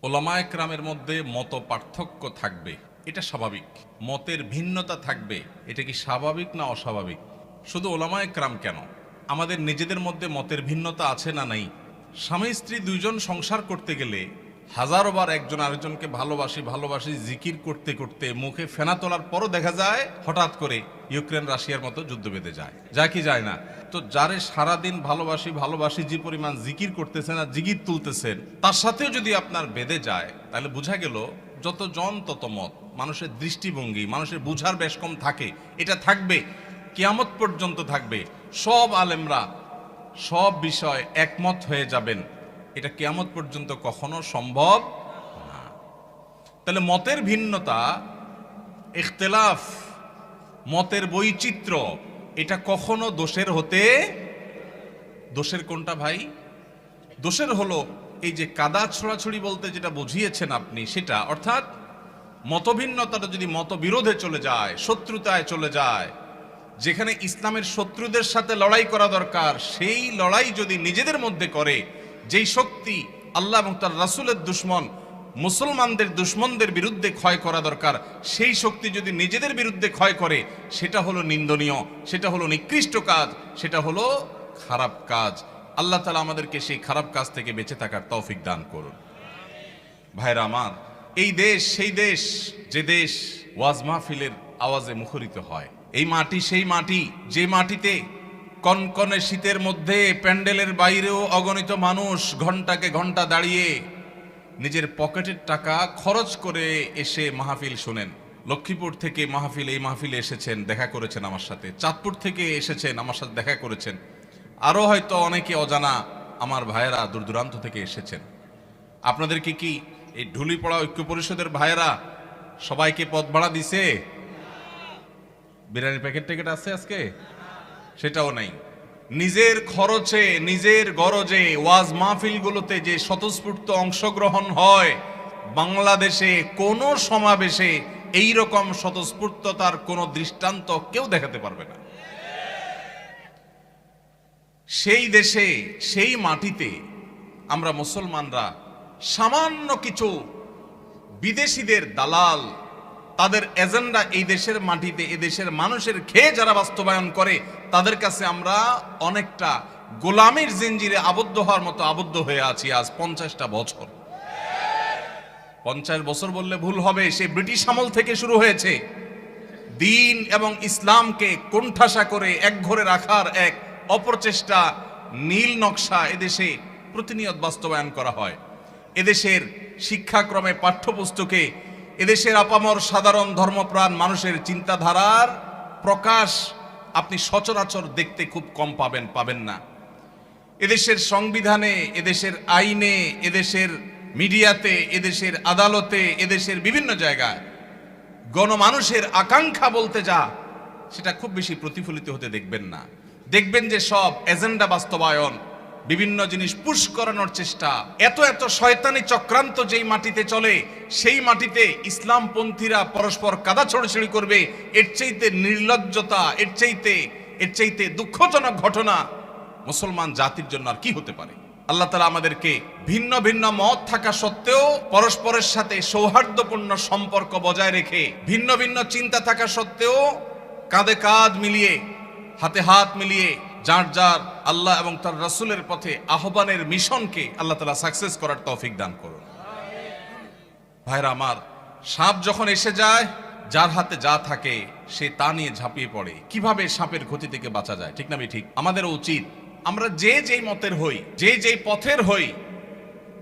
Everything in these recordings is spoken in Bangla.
ওলামায়ে কেরামের মধ্যে মত পার্থক্য থাকবে, এটা স্বাভাবিক। মতের ভিন্নতা থাকবে, এটা কি স্বাভাবিক না অস্বাভাবিক? শুধু ওলামায়ে কেরাম কেন, আমাদের নিজেদের মধ্যে মতের ভিন্নতা আছে না নাই? স্বামী স্ত্রী দুইজন সংসার করতে গেলে হাজারো বার একজন আরেকজনকে ভালোবাসি ভালোবাসি জিকির করতে করতে মুখে ফেনা তোলার পরও দেখা যায় হঠাৎ করে ইউক্রেন রাশিয়ার মতো যুদ্ধ বেঁধে যায় কি যায় না? তো যারে সারাদিন ভালোবাসি ভালোবাসি যে পরিমাণ জিকির করতেছেন আর জিকির তুলতেছেন, তার সাথেও যদি আপনার বেঁধে যায়, তাহলে বোঝা গেল যত জন তত মত। মানুষের দৃষ্টিভঙ্গি, মানুষের বুঝার বেশ কম থাকে, এটা থাকবে, কিয়ামত পর্যন্ত থাকবে। সব আলেমরা সব বিষয় একমত হয়ে যাবেন, এটা কিয়ামত পর্যন্ত কখনো সম্ভব না। তাহলে মতের ভিন্নতা, ইখতিলাফ, মতের বৈচিত্র্য, এটা কখনো দোষের হতে, দোষের কোনটা ভাই? দোষের হলো এই যে কাদা ছোড়াছড়ি বলতে যেটা বুঝিয়েছেন আপনি, সেটা অর্থাৎ মতভিন্নতাটা যদি মতবিরোধে চলে যায়, শত্রুতায় চলে যায়, যেখানে ইসলামের শত্রুদের সাথে লড়াই করা দরকার, সেই লড়াই যদি নিজেদের মধ্যে করে, যেই শক্তি আল্লাহ এবং তার রাসূলের দুশমন মুসলমানদের দুশমনদের বিরুদ্ধে ক্ষয় করা দরকার, সেই শক্তি যদি নিজেদের বিরুদ্ধে ক্ষয় করে, সেটা হলো নিন্দনীয়, সেটা হলো নিকৃষ্ট কাজ, সেটা হলো খারাপ কাজ। আল্লাহ তাআলা আমাদেরকে সেই খারাপ কাজ থেকে বেঁচে থাকার তৌফিক দান করুন। ভাইরা আমার, এই দেশ সেই দেশ যে দেশ ওয়াজ মাহফিলের আওয়াজে মুখরিত হয়। এই মাটি সেই মাটি যে মাটিতে কনকনে শীতের মধ্যে প্যান্ডেলের বাইরেও অগণিত মানুষ ঘন্টাকে ঘন্টা দাঁড়িয়ে নিজের পকেটের টাকা খরচ করে এসে মাহফিল শোনেন। লক্ষ্মীপুর থেকে মাহফিল, এই মাহফিলে এসেছেন, দেখা করেছেন আমার সাথে। চাঁদপুর থেকে এসেছেন, আমার সাথে দেখা করেছেন। আরো হয়তো অনেকে অজানা আমার ভাইয়েরা দূর দূরান্ত থেকে এসেছেন। আপনাদেরকে কি এই ঢুলিপড়া ঐক্য পরিষদের ভাইয়েরা সবাইকে পদ ভাড়া দিছে? বিরিয়ানির প্যাকেট ট্যাকেট আছে আজকে? সেটাও নাই। নিজের খরচে নিজের গরজে ওয়াজ মাহফিলগুলোতে যে স্বতঃস্ফূর্ত অংশগ্রহণ হয়, বাংলাদেশে কোনো সমাবেশে এই রকম স্বতঃস্ফূর্ততার কোনো দৃষ্টান্ত কেউ দেখাতে পারবে না। সেই দেশে সেই মাটিতে আমরা মুসলমানরা সামান্য কিছু বিদেশিদের দালাল, তাদের এজেন্ডা এই দেশের মাটিতে এদেশের মানুষের খেয়ে যারা বাস্তবায়ন করে, তাদের কাছে আমরা অনেকটা গোলামির জিঞ্জিরে আবদ্ধ হওয়ার মতো আবদ্ধ হয়ে আছি আজ 50টা বছর। 50 বছর বললে ভুল হবে, সে ব্রিটিশ আমল থেকে শুরু হয়েছে। দ্বীন এবং ইসলামকে কোণঠাসা করে একঘরে রাখার এক অপরচেষ্টা, নীল নকশা এদেশে প্রতিনিয়ত বাস্তবায়ন করা হয়। এদেশের শিক্ষাক্রমে, পাঠ্যপুস্তকে এদেশের আপামর সাধারণ ধর্মপ্রাণ মানুষের চিন্তাধারার প্রকাশ আপনি সচরাচর দেখতে খুব কম পাবেন না। এদেশের সংবিধানে, এদেশের আইনে, এদেশের মিডিয়াতে, এদেশের আদালতে, এদেশের বিভিন্ন জায়গায় গণমানুষের আকাঙ্ক্ষা বলতে যা, সেটা খুব বেশি প্রতিফলিত হতে দেখবেন না। দেখবেন যে সব এজেন্ডা বাস্তবায়ন, বিভিন্ন জিনিস পুশ করানোর চেষ্টা, এত এত শয়তানি চক্রান্ত যেই মাটিতে চলে, সেই মাটিতে ইসলামপন্থীরা পরস্পর কাদা ছড়াছড়ি করবে, এর চাইতে নির্লজ্জতা, এর চাইতে দুঃখজনক ঘটনা মুসলমান জাতির জন্য আর কি হতে পারে? আল্লাহ তাআলা আমাদেরকে ভিন্ন ভিন্ন মত থাকা সত্ত্বেও পরস্পরের সাথে সৌহার্দ্যপূর্ণ সম্পর্ক বজায় রেখে, ভিন্ন ভিন্ন চিন্তা থাকা সত্ত্বেও কাঁধে কাঁধ মিলিয়ে, হাতে হাত মিলিয়ে যার যার আল্লাহ এবং তার রাসূলের পথে আহ্বানের মিশনকে আল্লাহ তাআলা সাকসেস করার তৌফিক দান করুন। ভাইরা আমার, সাপ যখন এসে যায়, যার হাতে যা থাকে সে তা নিয়ে ঝাঁপিয়ে পড়ে। কিভাবে সাপের ক্ষতি থেকে বাঁচা যায়, ঠিক না ঠিক? আমাদেরও উচিত, আমরা যে যেই মতের হই, যে যেই পথের হই,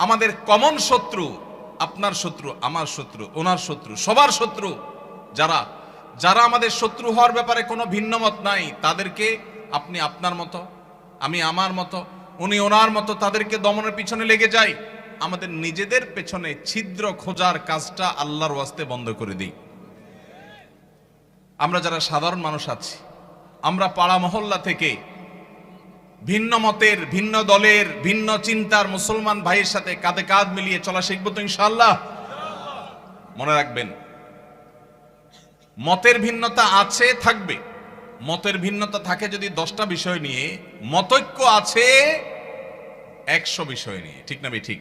আমাদের কমন শত্রু, আপনার শত্রু, আমার শত্রু, ওনার শত্রু, সবার শত্রু যারা যারা আমাদের শত্রু হওয়ার ব্যাপারে কোনো ভিন্ন মত নাই, তাদেরকে আপনি আপনার মতো, আমি আমার মতো, উনি ওনার মতো, তাদেরকে দমনের পিছনে লেগে যাই। আমাদের নিজেদের পেছনে ছিদ্র খোঁজার কাজটা আল্লাহর ওয়াস্তে বন্ধ করে দিই। আমরা যারা সাধারণ মানুষ আছি, আমরা পাড়া মহল্লা থেকে ভিন্ন মতের, ভিন্ন দলের, ভিন্ন চিন্তার মুসলমান ভাইয়ের সাথে কাঁধে কাঁধ মিলিয়ে চলা শিখবো তো ইনশাআল্লাহ। মনে রাখবেন, মতের ভিন্নতা আছে, থাকবে। মতের ভিন্নতা থাকে যদি 10টা বিষয় নিয়ে, মতৈক্য আছে 100 বিষয় নিয়ে, ঠিক না ঠিক?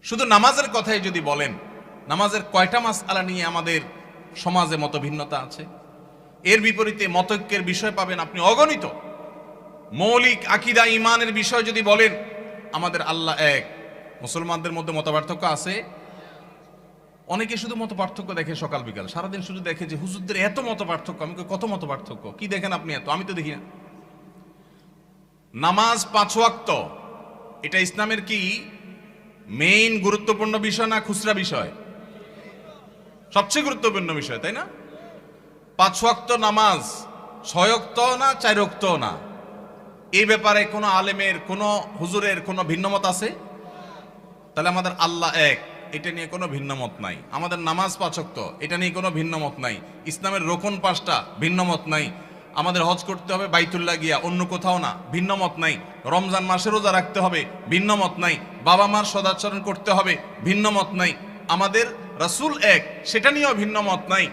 শুধু নামাজের কথাই যদি বলেন, নামাজের কয়টা মাসআলা নিয়ে আমাদের সমাজে মতভিন্নতা আছে। এর বিপরীতে মতৈক্যের বিষয় পাবেন আপনি অগণিত। মৌলিক আকীদা ঈমানের বিষয় যদি বলেন, আমাদের আল্লাহ এক। মুসলমানদের মধ্যে মতপার্থক্য আছে। অনেকে শুধু মতপার্থক্য দেখে সকাল বিকাল, সারাদিন শুধু দেখে যে হুজুরদের এত মতপার্থক্য। আমি কই, কত মতপার্থক্য? কি দেখেন আপনি এত? আমি তো দেখি না। নামাজ 5 ওয়াক্ত, এটা ইসলামের কি মেইন গুরুত্বপূর্ণ বিষয় না খুচরা বিষয়? সবচেয়ে গুরুত্বপূর্ণ বিষয়, তাই না? 5 ওয়াক্ত নামাজ 6 ওয়াক্ত না 4 ওয়াক্ত না, এই ব্যাপারে কোনো আলেমের, কোনো হুজুরের কোনো ভিন্নমত আছে? তাহলে আমাদের আল্লাহ এক, এটা নিয়ে কোনো ভিন্নমত নাই। আমাদের নামাজ 5 ওয়াক্ত, এটা নিয়ে কোনো ভিন্নমত নাই। ইসলামের রোকন 5টা, ভিন্নমত নাই। আমাদের হজ করতে হবে বাইতুল্লাহ গিয়া, অন্য কোথাও না, ভিন্নমত নাই। রমজান মাসে রোজা রাখতে হবে, ভিন্নমত নাই। বাবা মার সদাচরণ করতে হবে, ভিন্নমত নাই। আমাদের রাসূল এক, সেটা নিয়েও ভিন্নমত নাই।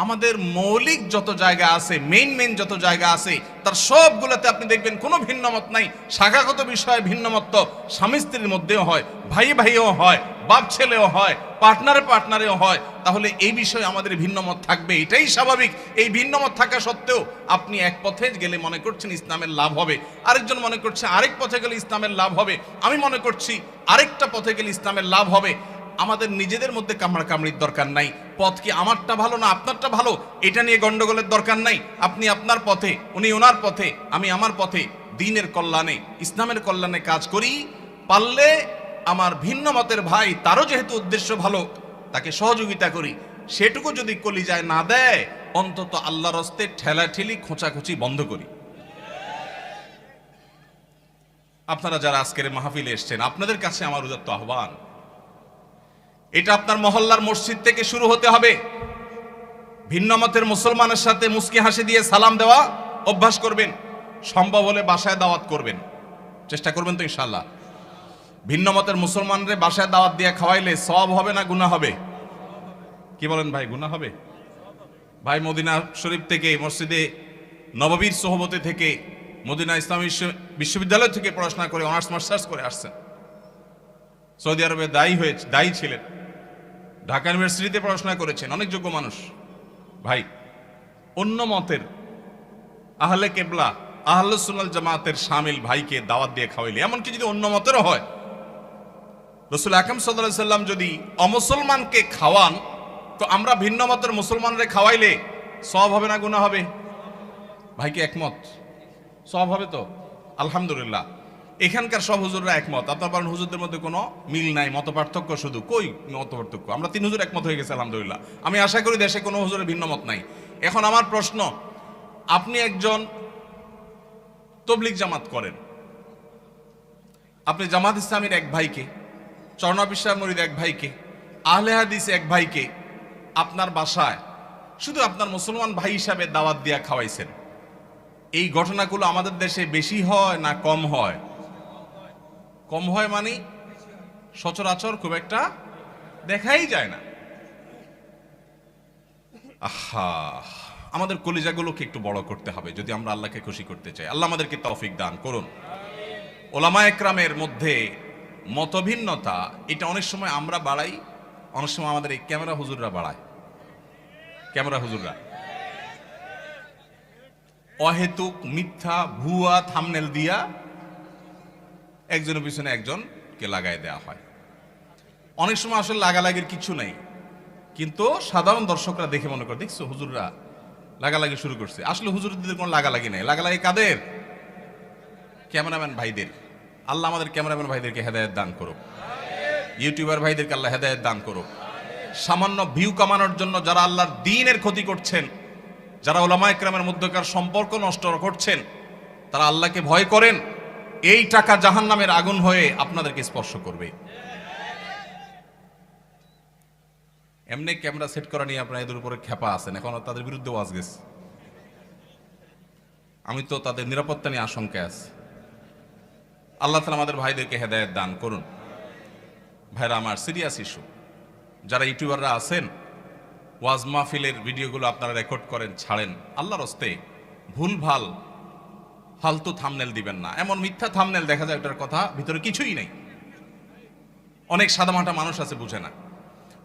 আমাদের মৌলিক যত জায়গা আছে, মেইন যত জায়গা আছে, তার সবগুলোতে আপনি দেখবেন কোনো ভিন্নমত নাই। শাখাগত বিষয়ে ভিন্নমত তো স্বামী স্ত্রীর মধ্যেও হয়, ভাই ভাইও হয়, বাপ ছেলেও হয়, পার্টনারেও হয়। তাহলে এই বিষয়ে আমাদের ভিন্নমত থাকবে, এটাই স্বাভাবিক। এই ভিন্নমত থাকা সত্ত্বেও আপনি এক পথে গেলে মনে করছেন ইসলামের লাভ হবে, আরেকজন মনে করছে আরেক পথে গেলে ইসলামের লাভ হবে, আমি মনে করছি আরেকটা পথে গেলে ইসলামের লাভ হবে। আমাদের নিজেদের মধ্যে কামড়াকামড়ির দরকার নাই। পথ কি আমারটা ভালো না আপনারটা ভালো, এটা নিয়ে গন্ডগোলের দরকার নাই। আপনি আপনার পথে, উনি ওনার পথে, আমি আমার পথে, দ্বীনের কল্যাণে, ইসলামের কল্যাণে কাজ করি। পারলে আমার ভিন্ন মতের ভাই, তারও যেহেতু উদ্দেশ্য ভালো, তাকে সহযোগিতা করি। সেটুকু যদি কলিজায় না দেয়, অন্তত আল্লাহর হস্তে ঠেলাঠেলি খোঁচাখুচি বন্ধ করি। আপনারা যারা আজকের মাহফিলে এসেছেন, আপনাদের কাছে আমার উদাত্ত আহ্বান, এটা আপনার মহল্লার মসজিদ থেকে শুরু হতে হবে। ভিন্ন মতের মুসলমানের সাথে মুস্কি হাসি দিয়ে সালাম দেওয়া অভ্যাস করবেন। সম্ভব হলে বাসায় দাওয়াত করবেন, চেষ্টা করবেন তো ইনশাআল্লাহ। ভিন্ন মতের মুসলমানদের বাসায় দাওয়াত দিয়ে খাওয়াইলে সওয়াব হবে না গুনাহ হবে? কি বলেন ভাই, গুনাহ হবে? ভাই মদিনা শরীফ থেকে, মসজিদে নববীর সোহবতে থেকে, মদিনা ইসলামী বিশ্ববিদ্যালয় থেকে পড়াশোনা করে অনার্স মাস্টার্স করে আসছেন। সৌদি আরবে দায়ী ছিলেন, ঢাকা ইউনিভার্সিটিতে পড়াশোনা করেছেন, অনেক যোগ্য মানুষ। ভাই, অন্য মতের আহলে কেবলা, আহলে সুন্নাত জামাতের শামিল ভাইকে দাওয়াত দিয়ে খাওয়াইলে, এমনকি যদি অন্য মতেরও হয়, রাসূল আকরাম সাল্লাল্লাহু আলাইহি সাল্লাম যদি অমুসলমানকে খাওয়ান, তো আমরা ভিন্ন মতের মুসলমানরে খাওয়াইলে সওয়াব হবে না গুনাহ হবে? ভাইকে একমত? সওয়াব হবে তো? আলহামদুলিল্লাহ। এখানকার সব হুজুররা একমত। আপনার বলেন হুজুরদের মধ্যে কোনো মিল নাই, মত পার্থক্য শুধু। কই মত পার্থক্য? আমরা 3 হুজুর একমত হয়ে গেছে আলহামদুলিল্লাহ। আমি আশা করি দেশে কোনো হুজুরের ভিন্ন মত নাই। এখন আমার প্রশ্ন, আপনি একজন তবলিগ জামাত করেন, আপনি জামাত ইসলামীর এক ভাইকে, চরনাবিশ মুরিদ এক ভাইকে, আহলে হাদিস এক ভাইকে আপনার বাসায় শুধু আপনার মুসলমান ভাই হিসাবে দাওয়াত দিয়া খাওয়াইছেন। এই ঘটনাগুলো আমাদের দেশে বেশি হয় না কম হয়? কম হয় মানে সচরাচর খুব একটা দেখাই যায় না। আহা, আমাদের কলিজাগুলোকে একটু বড় করতে হবে যদি আমরা আল্লাহকে খুশি করতে চাই। আল্লাহ আমাদেরকে তৌফিক দান করুন। ওলামা একরামের মধ্যে মতভিন্নতা, এটা অনেক সময় আমরা বাড়াই, অনেক সময় আমাদের এই ক্যামেরা হুজুররা বাড়ায়। ক্যামেরা হুজুররা অহেতুক মিথ্যা ভুয়া থাম্বনেল দিয়া একজনের পিছনে একজনকে লাগাই দেয়া হয়। অনেক সময় আসলে লাগালাগির কিছু নাই, কিন্তু সাধারণ দর্শকরা দেখে মনে করে, দেখছো হুজুররা লাগালাগি শুরু করছে। আসলে হুজুরদের কোনো লাগালাগি নাই। লাগালাগি কাদের? ক্যামেরাম্যান ভাইদের। আল্লাহ আমাদের ক্যামেরাম্যান ভাইদেরকে হেদায়েত দান করুক, ইউটিউবার ভাইদেরকে আল্লাহ হেদায়েত দান করুক। সামান্য ভিউ কামানোর জন্য যারা আল্লাহর দ্বীনের ক্ষতি করছেন, যারা উলামা ইকরামের মধ্যকার সম্পর্ক নষ্ট করছেন, তারা আল্লাহকে ভয় করেন। এই টাকা জাহান্নামের আগুন হয়ে আপনাদেরকে স্পর্শ করবে। এমনি ক্যামেরা সেট করা নিয়ে আপনারা এদের উপরে খেপা আছেন, এখন তাদের বিরুদ্ধে ওয়াজ গেছে। আমি তো তাদের নিরাপত্তা নিয়ে আশঙ্কায় আছি। আল্লাহ তাআলা আমাদের ভাইদেরকে হেদায়েত দান করুন। ভাইরা আমার, সিরিয়াস ইস্যু। যারা ইউটিউবাররা আছেন, ওয়াজ মাহফিলের ভিডিওগুলো আপনারা রেকর্ড করেন, ছাড়েন, আল্লাহর হস্তে ভুলভাল ফালতু থাম্বনেল দিবেন না। এমন মিথ্যা থাম্বনেল দেখা যায় ওটার কথা ভিতরে কিছুই নেই। অনেক সাদামাটা মানুষ আছে, বুঝে না।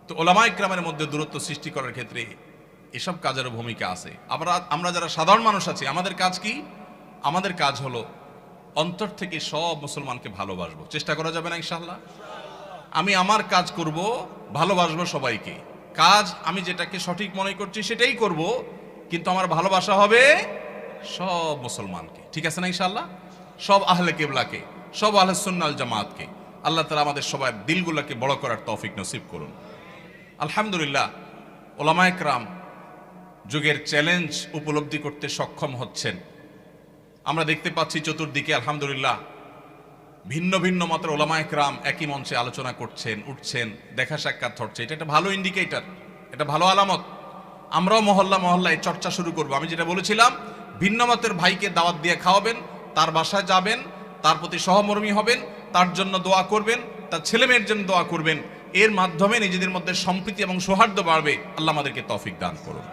তো ওলামা ইকরামের মধ্যে দূরত্ব সৃষ্টি করার ক্ষেত্রে এসব কাজেরও ভূমিকা আছে। আমরা যারা সাধারণ মানুষ আছি, আমাদের কাজ কি? আমাদের কাজ হলো অন্তর থেকে সব মুসলমানকে ভালোবাসবো। চেষ্টা করা যাবে না ইনশাআল্লাহ? আমি আমার কাজ করব, ভালোবাসবো সবাইকে। কাজ আমি যেটাকে সঠিক মনে করছি সেটাই করব, কিন্তু আমার ভালোবাসা হবে সব মুসলমানকে। ঠিক আছে না ইনশাআল্লাহ? সব আহলে কিবলাকে, সব আহলে সুন্নাহ ওয়াল জামাতকে। আল্লাহ তাআলা আমাদের সবার দিলগুলোকে বড় করার তৌফিক নসিব করুন। আলহামদুলিল্লাহ, ওলামায়ে কেরাম যুগের চ্যালেঞ্জ উপলব্ধি করতে সক্ষম হচ্ছেন। আমরা দেখতে পাচ্ছি চতুর্দিকে আলহামদুলিল্লাহ ভিন্ন ভিন্ন মতের ওলামায়ে কেরাম একই মঞ্চে আলোচনা করছেন, উঠছেন, দেখা সাক্ষাৎ হচ্ছে। এটা একটা ভালো ইন্ডিকেটর, এটা ভালো আলামত। আমরাও মহল্লা মহল্লায় চর্চা শুরু করব। আমি যেটা বলেছিলাম, ভিন্ন মতের ভাইকে দাওয়াত দিয়ে খাওয়াবেন, তার বাসায় যাবেন, তার প্রতি সহমর্মী হবেন, তার জন্য দোয়া করবেন, তার ছেলেমেয়ের জন্য দোয়া করবেন। এর মাধ্যমে নিজেদের মধ্যে সম্প্রীতি এবং সৌহার্দ্য বাড়বে। আল্লাহ আমাদেরকে তৌফিক দান করুন।